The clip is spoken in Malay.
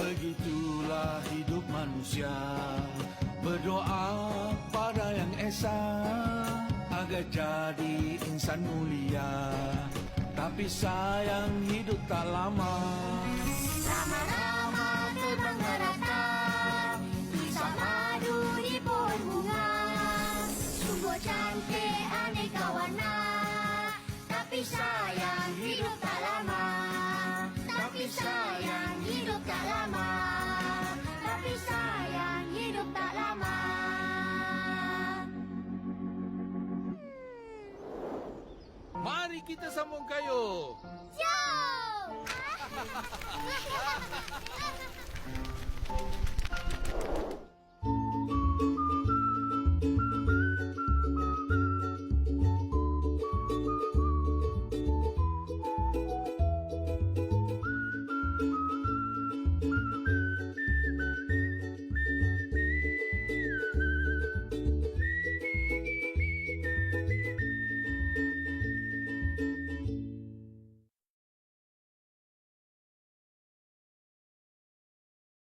Begitulah hidup manusia, berdoa pada Yang Esa agar jadi insan mulia. Tapi sayang hidup tak lama, Lama-lama terbang merata, kisah madu di pohon bunga. Sungguh cantik aneka warna, tapi sayang hidup tak lama. Tapi sayang hidup tak lama. Tapi sayang hidup tak lama. Mari kita sambung kayu. Jom!